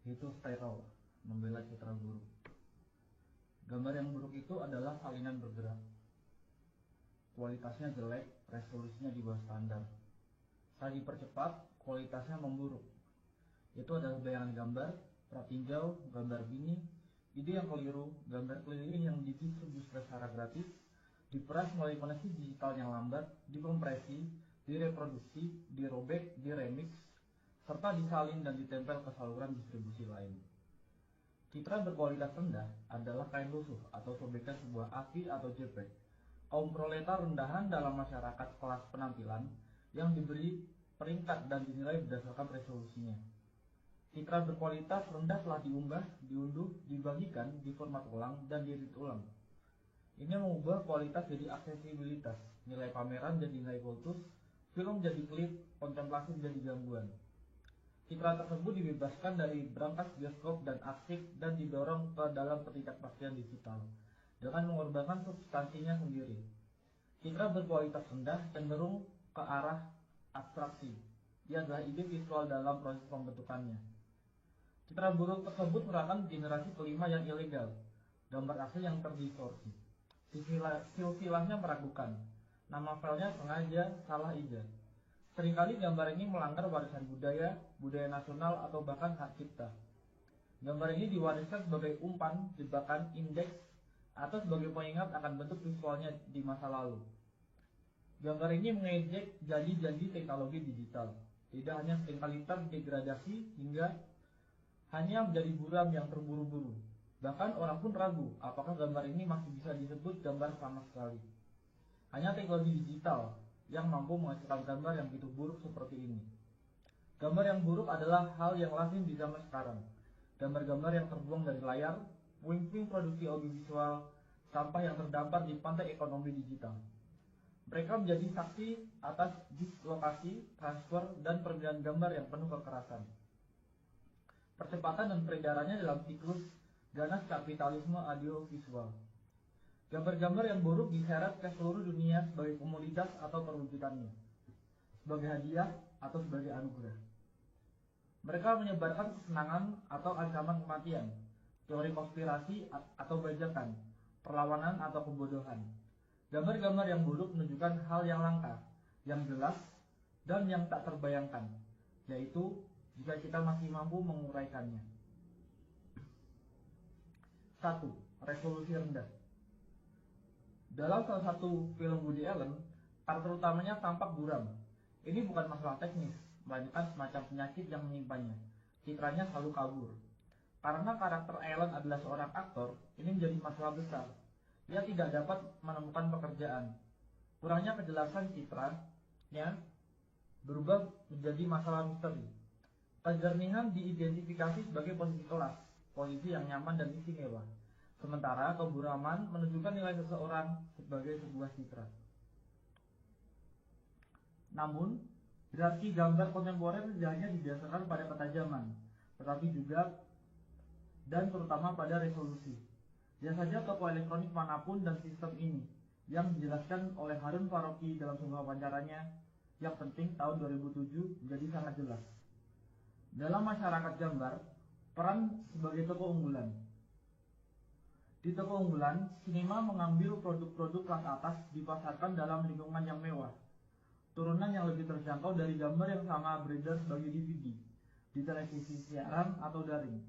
yaitu steril, membela citra buruk. Gambar yang buruk itu adalah salinan bergerak. Kualitasnya jelek, resolusinya di bawah standar. Saat dipercepat, kualitasnya memburuk. Itu adalah bayangan gambar, pratinjau, gambar bini, ide yang keliru, gambar keliling yang didistribusi secara gratis, diperas melalui koneksi digital yang lambat, dikompresi, direproduksi, dirobek, diremix, serta disalin dan ditempel ke saluran distribusi lain. Citra berkualitas rendah adalah kain lusuh atau sobekan sebuah AVI atau JPEG. Kaum proletar rendahan dalam masyarakat kelas penampilan yang diberi peringkat dan dinilai berdasarkan resolusinya. Citra berkualitas rendah telah diunggah, diunduh, dibagikan, diformat ulang, dan diedit ulang. Ini mengubah kualitas jadi aksesibilitas, nilai pameran jadi nilai kultus, film jadi klip, kontemplasi menjadi gangguan. Citra tersebut dibebaskan dari berangkas bioskop dan arsip dan didorong ke dalam ketidakpastian digital dengan mengorbankan substansinya sendiri. Citra berkualitas rendah cenderung ke arah abstraksi. Ia adalah ide visual dalam proses pembentukannya. Citra buruk tersebut merupakan generasi kelima yang ilegal, gambar asli yang terdistorsi. Silsilahnya meragukan, nama filenya sengaja salah ija. Seringkali gambar ini melanggar warisan budaya, budaya nasional, atau bahkan hak cipta. Gambar ini diwariskan sebagai umpan, jebakan, indeks, atau sebagai pengingat akan bentuk visualnya di masa lalu. Gambar ini mengejek janji-janji teknologi digital. Tidak hanya seringkali terdegradasi hingga hanya menjadi buram yang terburu-buru. Bahkan orang pun ragu apakah gambar ini masih bisa disebut gambar sama sekali. Hanya teknologi digital yang mampu menghasilkan gambar yang begitu buruk seperti ini. Gambar yang buruk adalah hal yang lazim di zaman sekarang. Gambar-gambar yang terbuang dari layar, puing-puing produksi audiovisual, sampah yang terdampar di pantai ekonomi digital. Mereka menjadi saksi atas dislokasi, transfer, dan perpindahan gambar yang penuh kekerasan. Percepatan dan peredarannya dalam siklus ganas kapitalisme audiovisual. Gambar-gambar yang buruk diseret ke seluruh dunia sebagai komoditas atau perwujudannya, sebagai hadiah atau sebagai anugerah. Mereka menyebarkan kesenangan atau ancaman kematian, teori konspirasi atau bajakan, perlawanan atau kebodohan. Gambar-gambar yang buruk menunjukkan hal yang langka, yang jelas, dan yang tak terbayangkan, yaitu jika kita masih mampu menguraikannya. 1. Resolusi rendah. Dalam salah satu film Woody Allen, karakter utamanya tampak buram. Ini bukan masalah teknis, melainkan semacam penyakit yang menyimpannya. Citranya selalu kabur. Karena karakter Allen adalah seorang aktor, ini menjadi masalah besar. Ia tidak dapat menemukan pekerjaan. Kurangnya kejelasan citranya berubah menjadi masalah misteri. Kejernihan diidentifikasi sebagai posisi kelas, posisi yang nyaman dan istimewa. Sementara keburaman menunjukkan nilai seseorang sebagai sebuah citra. Namun, hierarki gambar kontemporer tidak hanya didasarkan pada ketajaman, tetapi juga dan terutama pada resolusi. Lihat saja toko elektronik manapun dan sistem ini, yang dijelaskan oleh Harun Faroki dalam sebuah wawancaranya yang penting tahun 2007 menjadi sangat jelas. Dalam masyarakat gambar, peran sebagai toko unggulan. Di toko unggulan, sinema mengambil produk-produk kelas atas dipasarkan dalam lingkungan yang mewah. Turunan yang lebih terjangkau dari gambar yang sama beredar sebagai DVD, di televisi siaran atau daring,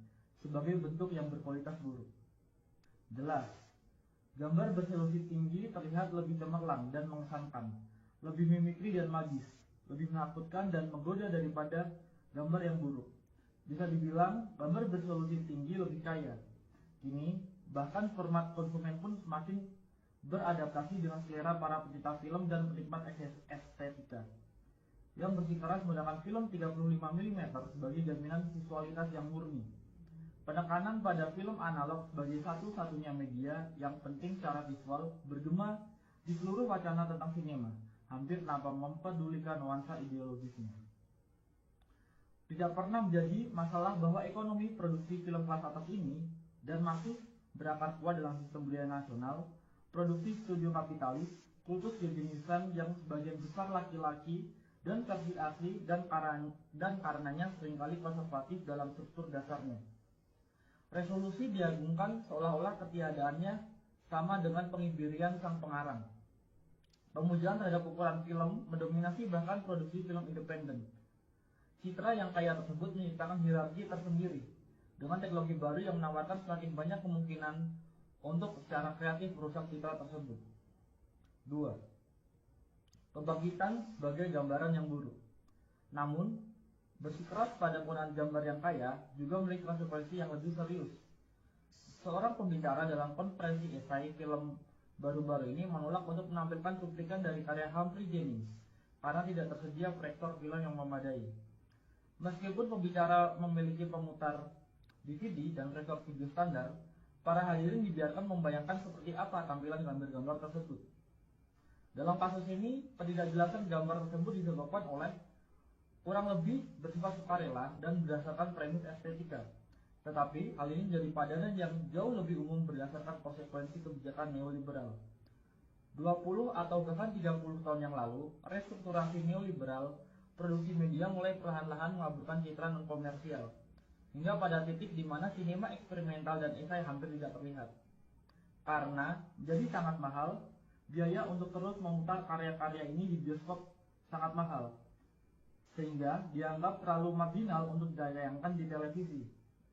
sebagai bentuk yang berkualitas buruk. Jelas, gambar beresolusi tinggi terlihat lebih cemerlang dan mengesankan, lebih mimikri dan magis, lebih menakutkan dan menggoda daripada gambar yang buruk. Bisa dibilang, gambar beresolusi tinggi lebih kaya. Kini, bahkan format konsumen pun semakin beradaptasi dengan selera para pecinta film dan penikmat estetika, yang bersikeras menggunakan film 35 mm sebagai jaminan visualitas yang murni. Penekanan pada film analog sebagai satu-satunya media yang penting secara visual bergema di seluruh wacana tentang sinema, hampir tanpa mempedulikan nuansa ideologisnya. Tidak pernah menjadi masalah bahwa ekonomi produksi film kelas atas ini dan masih berakar kuat dalam sistem budaya nasional, produksi studio kapitalis, kultus kejeniusan yang sebagian besar laki-laki dan versi asli dan karenanya seringkali konservatif dalam struktur dasarnya. Resolusi diagungkan seolah-olah ketiadaannya sama dengan pengibirian sang pengarang. Pemujaan terhadap ukuran film mendominasi bahkan produksi film independen. Citra yang kaya tersebut menciptakan hierarki tersendiri dengan teknologi baru yang menawarkan semakin banyak kemungkinan untuk secara kreatif merusak citra tersebut. 2. Pembangkitan sebagai gambaran yang buruk. Namun, bersikeras pada penggunaan gambar yang kaya juga memiliki konsekuensi yang lebih serius. Seorang pembicara dalam konferensi esai film baru-baru ini menolak untuk menampilkan cuplikan dari karya Humphrey Jennings karena tidak tersedia proyektor film yang memadai. Meskipun pembicara memiliki pemutar DVD dan proyektor video standar, para hadirin dibiarkan membayangkan seperti apa tampilan gambar-gambar tersebut. Dalam kasus ini, ketidakjelasan gambar tersebut disebabkan oleh kurang lebih bersifat sukarela dan berdasarkan premis estetika. Tetapi hal ini menjadi padanan yang jauh lebih umum berdasarkan konsekuensi kebijakan neoliberal. 20 atau bahkan 30 tahun yang lalu, restrukturasi neoliberal, produksi media mulai perlahan-lahan mengaburkan citra non-komersial, hingga pada titik di mana sinema eksperimental dan esai hampir tidak terlihat. Karena jadi sangat mahal, biaya untuk terus memutar karya-karya ini di bioskop sangat mahal, sehingga dianggap terlalu marginal untuk ditayangkan di televisi.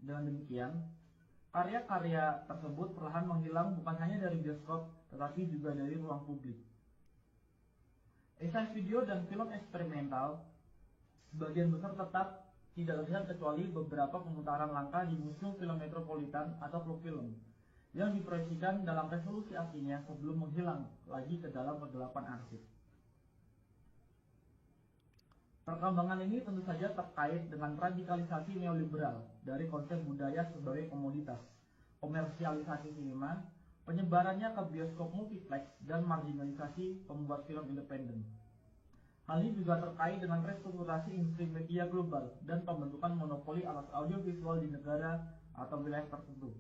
Dengan demikian, karya-karya tersebut perlahan menghilang bukan hanya dari bioskop, tetapi juga dari ruang publik. Esai video dan film eksperimental sebagian besar tetap tidak terlihat kecuali beberapa pemutaran langka di museum film metropolitan atau klub film yang diproyeksikan dalam resolusi aslinya sebelum menghilang lagi ke dalam kegelapan arsip. Perkembangan ini tentu saja terkait dengan radikalisasi neoliberal dari konsep budaya sebagai komoditas, komersialisasi sinema, penyebarannya ke bioskop multiplex, dan marginalisasi pembuat film independen. Hal ini juga terkait dengan restrukturasi industri media global dan pembentukan monopoli alat audiovisual di negara atau wilayah tertentu.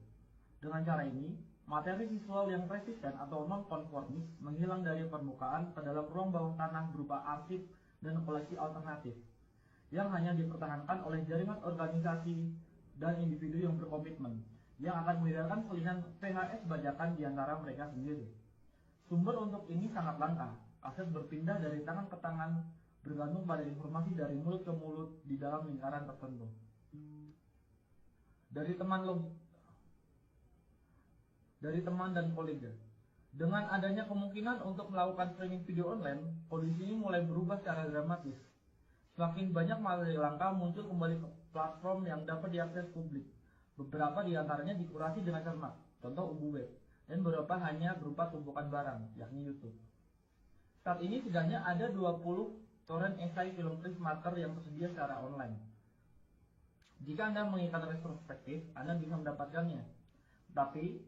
Dengan cara ini, materi visual yang resisten atau non-konformis menghilang dari permukaan ke dalam ruang bawah tanah berupa arsip dan koleksi alternatif yang hanya dipertahankan oleh jaringan organisasi dan individu yang berkomitmen yang akan mengedarkan salinan VHS bajakan di antara mereka sendiri. Sumber untuk ini sangat langka. Aset berpindah dari tangan ke tangan bergantung pada informasi dari mulut ke mulut di dalam lingkaran tertentu. Dari teman dan kolega. Dengan adanya kemungkinan untuk melakukan streaming video online, kondisi ini mulai berubah secara dramatis. Semakin banyak materi langka muncul kembali ke platform yang dapat diakses publik. Beberapa di antaranya dikurasi dengan cermat, contoh UBU web, dan beberapa hanya berupa tumpukan barang, yakni YouTube. Saat ini setidaknya ada 20 torrent esai film Chris Marker yang tersedia secara online. Jika Anda menginginkan retrospektif, Anda bisa mendapatkannya. Tapi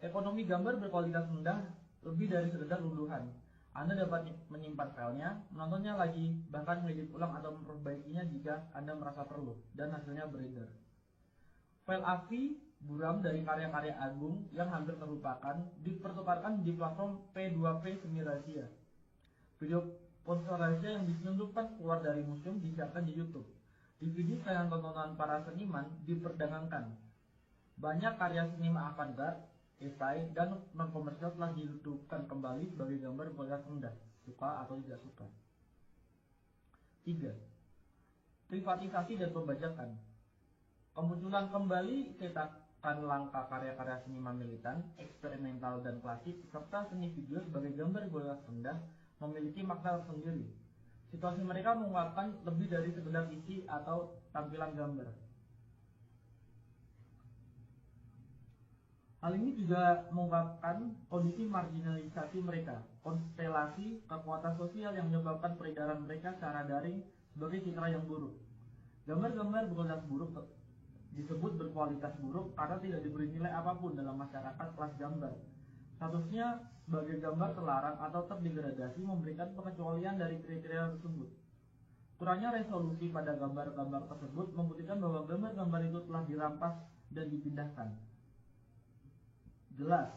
ekonomi gambar berkualitas rendah lebih dari sekedar unduhan. Anda dapat menyimpan filenya, menontonnya lagi, bahkan mengedit ulang atau memperbaikinya jika Anda merasa perlu, dan hasilnya beredar. File AVI buram dari karya-karya agung yang hampir terlupakan dipertukarkan di platform P2P semi rahasia. Video poster rahasia yang diselundupkan keluar dari museum disiarkan di YouTube. DVD tayangan tontonan para seniman diperdagangkan. Banyak karya sinema avant-garde, esai, dan non-komersial telah dihidupkan kembali sebagai gambar berkualitas rendah, suka atau tidak suka. 3. Privatisasi dan pembajakan. Kemunculan kembali cetakan langka karya-karya seniman militan, eksperimental, dan klasik, serta seni video sebagai gambar berkualitas rendah memiliki makna tersendiri. Situasi mereka mengungkapkan lebih dari sekedar isi atau tampilan gambar. Hal ini juga mengungkapkan kondisi marginalisasi mereka, konstelasi kekuatan sosial yang menyebabkan peredaran mereka secara daring sebagai citra yang buruk. Gambar-gambar berkualitas buruk disebut berkualitas buruk karena tidak diberi nilai apapun dalam masyarakat kelas gambar. Statusnya sebagai gambar terlarang atau terdegradasi memberikan pengecualian dari kriteria tersebut. Kurangnya resolusi pada gambar-gambar tersebut membuktikan bahwa gambar-gambar itu telah dirampas dan dipindahkan. Jelas,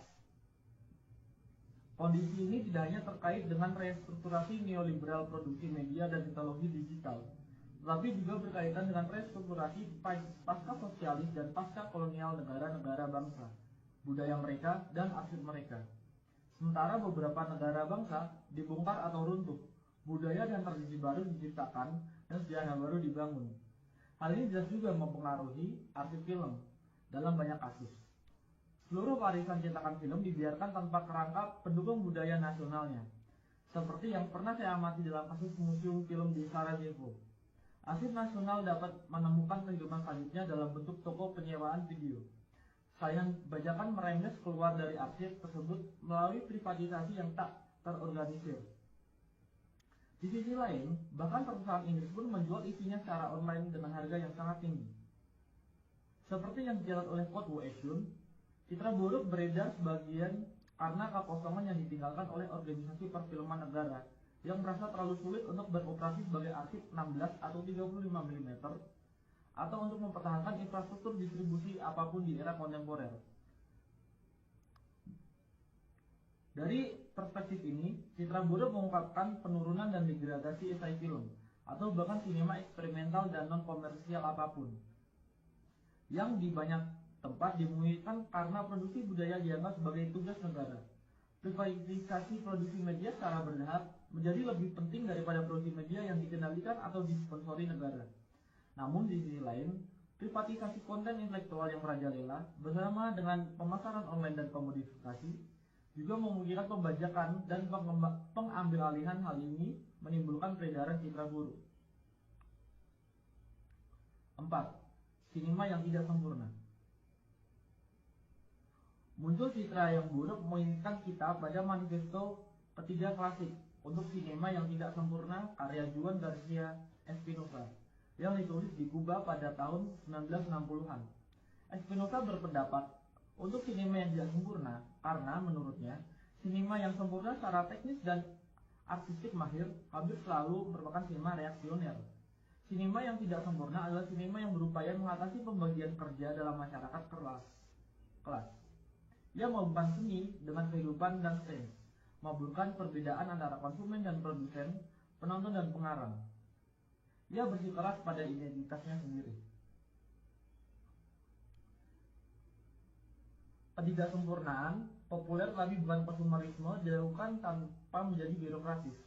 Kondisi ini tidak hanya terkait dengan restrukturasi neoliberal produksi media dan teknologi digital, tetapi juga berkaitan dengan restrukturasi pasca sosialis dan pasca kolonial negara-negara bangsa, budaya mereka, dan arsip mereka. Sementara beberapa negara bangsa dibongkar atau runtuh, budaya dan tradisi baru diciptakan, dan sejarah baru dibangun. Hal ini jelas juga mempengaruhi arsip film dalam banyak kasus. Seluruh warisan cetakan film dibiarkan tanpa kerangka pendukung budaya nasionalnya, seperti yang pernah saya amati dalam kasus Museum Film di Sarajevo. Arsip nasional dapat menemukan kehidupan selanjutnya dalam bentuk toko penyewaan video. Sayang bajakan merembes keluar dari arsip tersebut melalui privatisasi yang tak terorganisir. Di sisi lain, bahkan perusahaan Inggris pun menjual isinya secara online dengan harga yang sangat tinggi. Seperti yang dicatat oleh Kotwo Eshun, citra buruk beredar sebagian karena kekosongan yang ditinggalkan oleh organisasi perfilman negara yang merasa terlalu sulit untuk beroperasi sebagai arsip 16 atau 35 mm atau untuk mempertahankan infrastruktur distribusi apapun di era kontemporer. Dari perspektif ini, citra buruk mengungkapkan penurunan dan degradasi esai film atau bahkan sinema eksperimental dan non-komersial apapun yang di banyak tempat dimungkinkan karena produksi budaya dianggap sebagai tugas negara. Privatisasi produksi media secara bertahap menjadi lebih penting daripada produksi media yang dikendalikan atau disponsori negara. Namun di sisi lain, privatisasi konten intelektual yang merajalela bersama dengan pemasaran online dan komodifikasi juga memungkinkan pembajakan dan pengambilalihan. Hal ini menimbulkan peredaran citra buruk. 4. Sinema yang tidak sempurna. Muncul citra yang buruk mengingatkan kita pada manifesto ketiga klasik untuk sinema yang tidak sempurna karya Juan Garcia Espinosa yang ditulis di Kuba pada tahun 1960-an. Espinosa berpendapat untuk sinema yang tidak sempurna karena menurutnya sinema yang sempurna secara teknis dan artistik mahir hampir selalu merupakan sinema reaksioner. Sinema yang tidak sempurna adalah sinema yang berupaya mengatasi pembagian kerja dalam masyarakat kelas. Ia menghubungkan seni dengan kehidupan dan sains, mengaburkan perbedaan antara konsumen dan produsen, penonton dan pengarang. Ia bersikeras pada identitasnya sendiri. Ketidaksempurnaan populer tapi bukan konsumerisme dilakukan tanpa menjadi birokratis.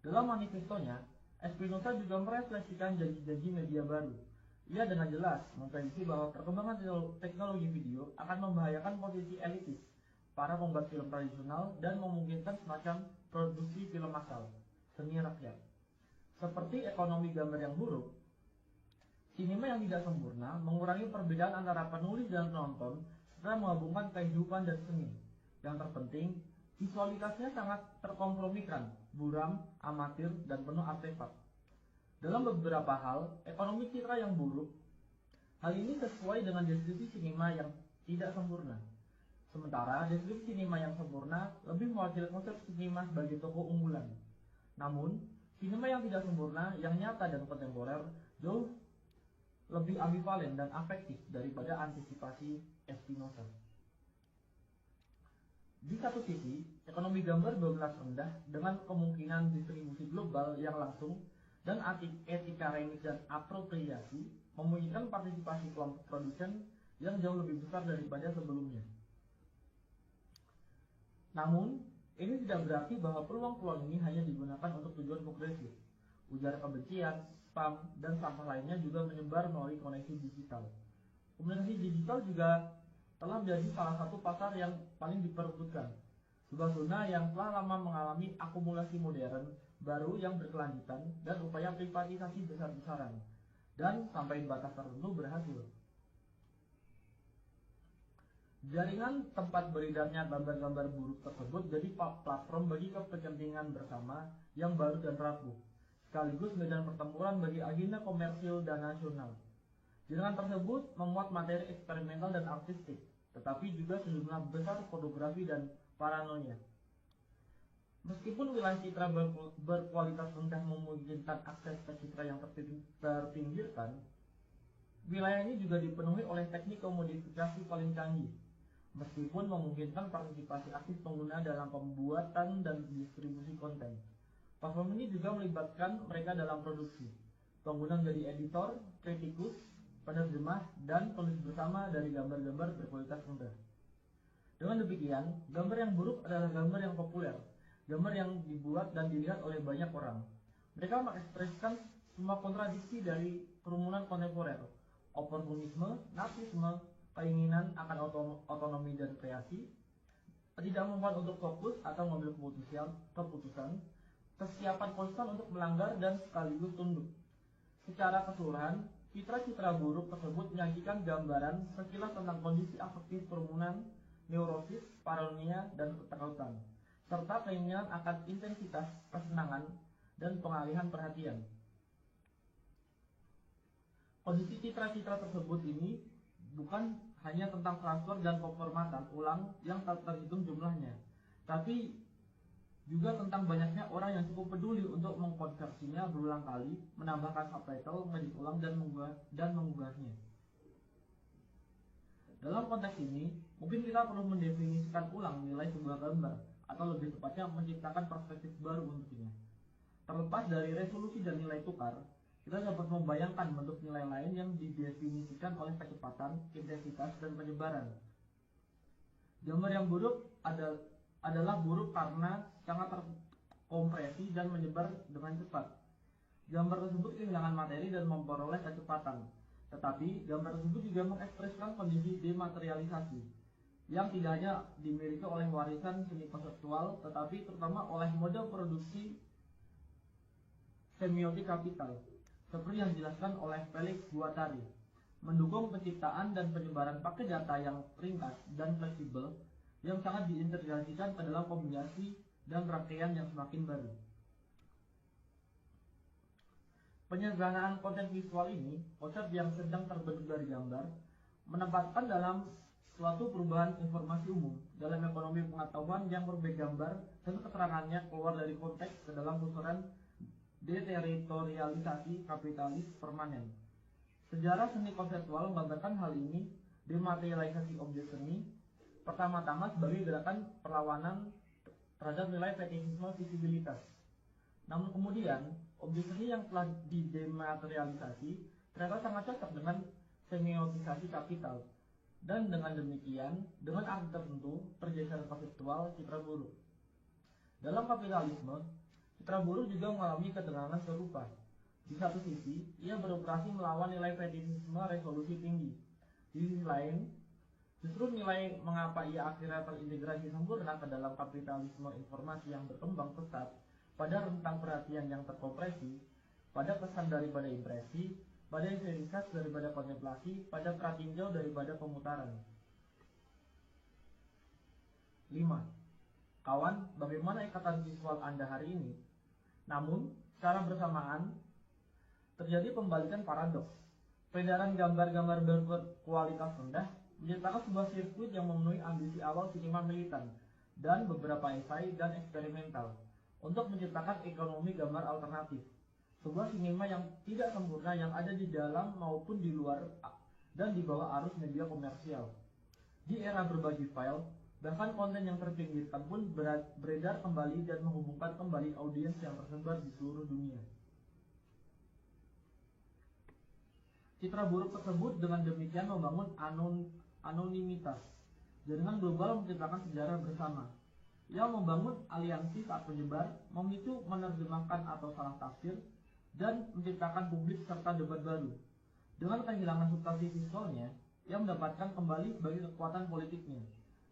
Dalam manifestonya, Espinosa juga merefleksikan janji-janji media baru. Ia dengan jelas memprediksi bahwa perkembangan teknologi video akan membahayakan posisi elitis para pembuat film tradisional dan memungkinkan semacam produksi film massal, seni rakyat. Seperti ekonomi gambar yang buruk, sinema yang tidak sempurna mengurangi perbedaan antara penulis dan penonton serta menggabungkan kehidupan dan seni. Yang terpenting, visualitasnya sangat terkompromikan, buram, amatir, dan penuh artefak. Dalam beberapa hal, ekonomi citra yang buruk, hal ini sesuai dengan deskripsi sinema yang tidak sempurna. Sementara deskripsi sinema yang sempurna lebih mewakili konsep sinema sebagai tokoh unggulan. Namun, sinema yang tidak sempurna, yang nyata dan kontemporer, jauh lebih ambivalen dan afektif daripada antisipasi Espinosa. Di satu sisi, ekonomi gambar dominan rendah dengan kemungkinan distribusi global yang langsung dan etika remix dan apropriasi memungkinkan partisipasi kelompok produsen yang jauh lebih besar daripada sebelumnya. Namun, ini tidak berarti bahwa peluang-peluang ini hanya digunakan untuk tujuan progresif. Ujar kebencian, spam, dan sampah lainnya juga menyebar melalui koneksi digital. Komunikasi digital juga telah menjadi salah satu pasar yang paling diperebutkan. Sebuah zona yang telah lama mengalami akumulasi modern baru yang berkelanjutan dan upaya privatisasi besar-besaran, dan sampai batas tertentu berhasil. Jaringan tempat beredarnya gambar-gambar buruk tersebut jadi platform bagi kepentingan bersama yang baru dan rapuh, sekaligus medan pertempuran bagi agenda komersil dan nasional. Jaringan tersebut memuat materi eksperimental dan artistik, tetapi juga sejumlah besar pornografi dan paranoia. Meskipun wilayah citra berkualitas rendah memungkinkan akses ke citra yang terpinggirkan, wilayah ini juga dipenuhi oleh teknik komodifikasi paling canggih. meskipun memungkinkan partisipasi aktif pengguna dalam pembuatan dan distribusi konten. Platform ini juga melibatkan mereka dalam produksi. Pengguna menjadi editor, kritikus, penerjemah, dan penulis bersama dari gambar-gambar berkualitas rendah. Dengan demikian, gambar yang buruk adalah gambar yang populer, gambar yang dibuat dan dilihat oleh banyak orang. Mereka mengekspresikan semua kontradiksi dari kerumunan kontemporer, oportunisme, narsisme, keinginan akan otonomi dan kreasi, ketidakmampuan untuk fokus atau mengambil keputusan, kesiapan konstan untuk melanggar dan sekaligus tunduk. Secara keseluruhan, citra-citra buruk tersebut menyajikan gambaran sekilas tentang kondisi afektif kerumunan, neurosis, paranoia, dan ketakutan, serta keinginan akan intensitas, kesenangan, dan pengalihan perhatian. Kondisi citra-citra tersebut ini bukan hanya tentang transfer dan pemformatan ulang yang tak terhitung jumlahnya, tapi juga tentang banyaknya orang yang cukup peduli untuk mengkonversinya berulang kali, menambahkan subtitle, mengedit ulang, dan mengunggahnya. Dalam konteks ini, mungkin kita perlu mendefinisikan ulang nilai sebuah gambar, atau lebih tepatnya menciptakan perspektif baru untuknya. Terlepas dari resolusi dan nilai tukar, kita dapat membayangkan bentuk nilai lain yang didefinisikan oleh kecepatan, intensitas, dan penyebaran. Gambar yang buruk adalah buruk karena sangat terkompresi dan menyebar dengan cepat. Gambar tersebut kehilangan materi dan memperoleh kecepatan. Tetapi gambar tersebut juga mengekspresikan kondisi dematerialisasi yang tidak hanya dimiliki oleh warisan seni konseptual, tetapi terutama oleh model produksi semiotik kapital, seperti yang dijelaskan oleh Felix Guattari, mendukung penciptaan dan penyebaran paket data yang ringkas dan fleksibel yang sangat diintegrasikan ke dalam kombinasi dan rangkaian yang semakin baru. Penyederhanaan konten visual ini, konsep yang sedang terbentuk dari gambar, menempatkan dalam suatu perubahan informasi umum dalam ekonomi pengetahuan yang berbagai gambar dan keterangannya keluar dari konteks ke dalam pusaran deteritorialisasi kapitalis permanen. Sejarah seni konseptual menggambarkan hal ini dematerialisasi objek seni pertama-tama sebagai gerakan perlawanan terhadap nilai fetishisme visibilitas. Namun kemudian, objek seni yang telah didematerialisasi ternyata sangat cocok dengan semiotisasi kapital. Dan dengan demikian, dengan arti tertentu, pergeseran konseptual citra buruk. Dalam kapitalisme, citra buruk juga mengalami ketegangan serupa. Di satu sisi, ia beroperasi melawan nilai fetishisme resolusi tinggi. Di sisi lain, justru nilai mengapa ia akhirnya terintegrasi sempurna ke dalam kapitalisme informasi yang berkembang pesat pada rentang perhatian yang terkompresi, pada kesan daripada impresi, pada esteritas daripada kontemplasi, pada pratinjau daripada pemutaran. 5. Kawan, bagaimana ikatan visual Anda hari ini? Namun, secara bersamaan, terjadi pembalikan paradoks. Peredaran gambar-gambar berkualitas rendah menciptakan sebuah sirkuit yang memenuhi ambisi awal sinema militan dan beberapa esai dan eksperimental untuk menciptakan ekonomi gambar alternatif. Sebuah sinema yang tidak sempurna yang ada di dalam maupun di luar dan di bawah arus media komersial. Di era berbagi file, bahkan konten yang terpinggirkan pun beredar kembali dan menghubungkan kembali audiens yang tersebar di seluruh dunia. Citra buruk tersebut dengan demikian membangun anonimitas. Jaringan global menciptakan sejarah bersama. Ia membangun aliansi saat menyebar, memicu menerjemahkan atau salah tafsir, dan menciptakan publik serta debat baru. Dengan kehilangan substansi visualnya, ia mendapatkan kembali sebagai kekuatan politiknya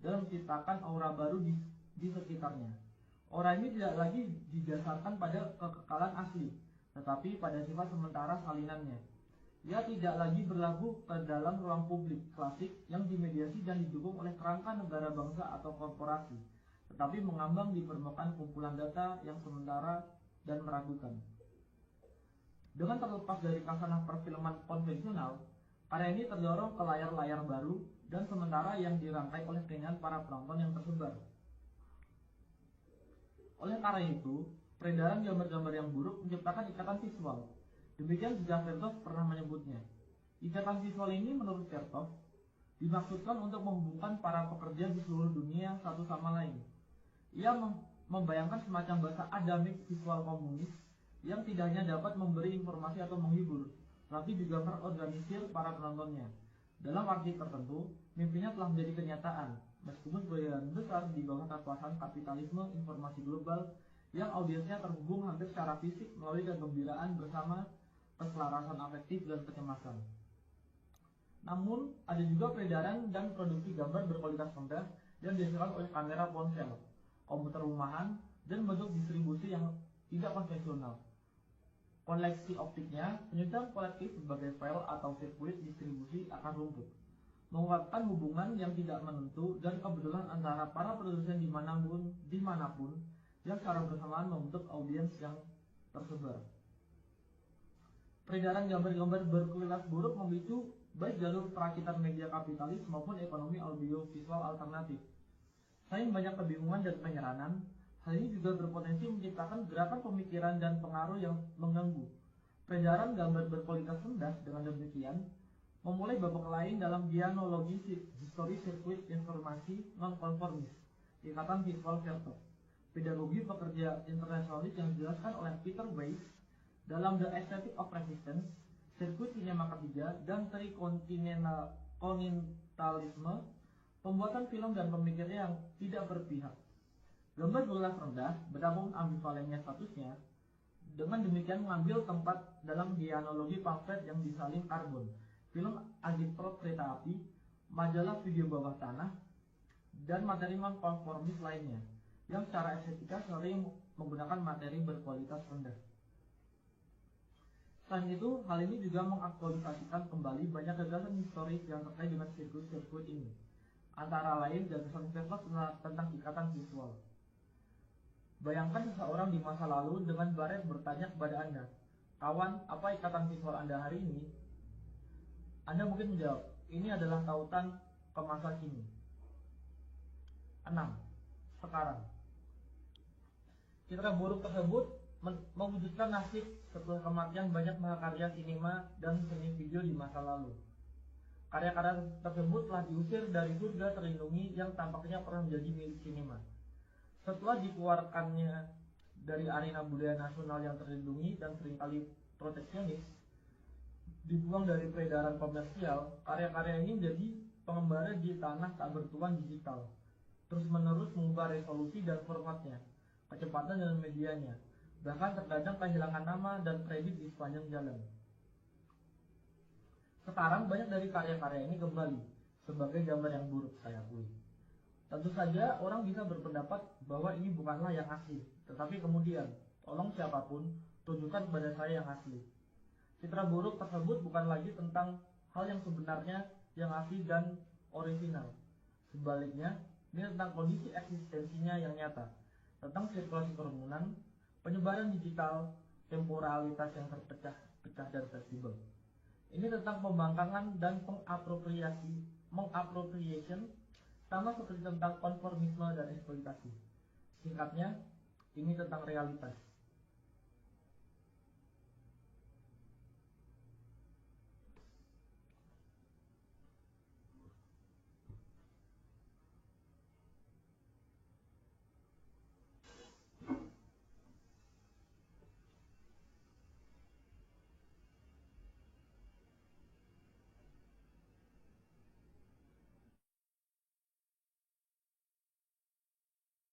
dan menciptakan aura baru di sekitarnya. Aura ini tidak lagi didasarkan pada kekekalan asli, tetapi pada sifat sementara salinannya. Ia tidak lagi berlaku ke dalam ruang publik klasik yang dimediasi dan didukung oleh kerangka negara bangsa atau korporasi, tetapi mengambang di permukaan kumpulan data yang sementara dan meragukan. Dengan terlepas dari kasanah perfilman konvensional, karya ini terdorong ke layar-layar baru dan sementara yang dirangkai oleh keinginan para penonton yang tersebar. Oleh karena itu, peredaran gambar-gambar yang buruk menciptakan ikatan visual. Demikian juga Chertoff pernah menyebutnya. Ikatan visual ini menurut Chertoff dimaksudkan untuk menghubungkan para pekerja di seluruh dunia satu sama lain. Ia membayangkan semacam bahasa adamik visual komunis yang tidak hanya dapat memberi informasi atau menghibur, tapi juga terorganisir para penontonnya. Dalam arti tertentu, mimpinya telah menjadi kenyataan, meskipun sebagian besar di bawah kekuasaan kapitalisme informasi global yang audiensnya terhubung hampir secara fisik melalui kegembiraan bersama keselarasan afektif dan kecemasan. Namun, ada juga peredaran dan produksi gambar berkualitas rendah yang dihasilkan oleh kamera ponsel, komputer rumahan, dan bentuk distribusi yang tidak konvensional. Koleksi optiknya, penyusunan kolektif sebagai file atau sirkuit distribusi akan rumput, mengungkapkan hubungan yang tidak menentu dan kebetulan antara para produsen dimanapun yang secara bersamaan membentuk audiens yang tersebar. Peredaran gambar-gambar berkualitas buruk memicu baik jalur perakitan media kapitalis maupun ekonomi audiovisual alternatif. Selain banyak kebingungan dan penyeranan, hal ini juga berpotensi menciptakan gerakan pemikiran dan pengaruh yang mengganggu. Peredaran gambar berkualitas rendah dengan demikian memulai babak lain dalam dianologi histori sirkuit informasi non-konformis, ikatan visual vertex, pedagogi pekerja internasionalis yang dijelaskan oleh Peter Weiss dalam The Aesthetic of Resistance, sirkuit sinema ketiga, dan trikontinentalisme, pembuatan film dan pemikirnya yang tidak berpihak. Gambar berkualitas rendah, betapapun ambivalennya statusnya, dengan demikian mengambil tempat dalam dianologi pamflet yang disalin karbon, film agitprop kereta api, majalah video bawah tanah, dan materi non-konformis lainnya, yang secara estetika sering menggunakan materi berkualitas rendah. Selain itu, hal ini juga mengaktualisasikan kembali banyak gagasan historis yang terkait dengan sirkuit-sirkuit ini, antara lain gagasan Verloc tentang ikatan visual. Bayangkan seseorang di masa lalu dengan baret bertanya kepada Anda, "Kawan, apa ikatan visual Anda hari ini?" Anda mungkin menjawab, "Ini adalah tautan ke masa kini." 6. Sekarang. Citra buruk tersebut mewujudkan nasib setelah kematian banyak mahakarya sinema dan seni video di masa lalu. Karya-karya tersebut telah diusir dari surga terlindungi yang tampaknya pernah menjadi milik sinema. Setelah dikeluarkannya dari arena budaya nasional yang terlindungi dan seringkali proteksionis, dibuang dari peredaran komersial, karya-karya ini menjadi pengembara di tanah tak bertuan digital, terus-menerus mengubah resolusi dan formatnya, kecepatan dan medianya, bahkan terkadang kehilangan nama dan kredit di sepanjang jalan. Sekarang banyak dari karya-karya ini kembali sebagai gambar yang buruk, saya akui. Tentu saja orang bisa berpendapat bahwa ini bukanlah yang asli, tetapi kemudian, tolong siapapun, tunjukkan kepada saya yang asli. Citra buruk tersebut bukan lagi tentang hal yang sebenarnya yang asli dan orisinal. Sebaliknya, ini tentang kondisi eksistensinya yang nyata, tentang sirkulasi kerumunan, penyebaran digital, temporalitas yang terpecah-pecah dan fleksibel. Ini tentang pembangkangan dan mengappropriation, sama seperti tentang konformisme dan eksploitasi. Singkatnya, ini tentang realitas.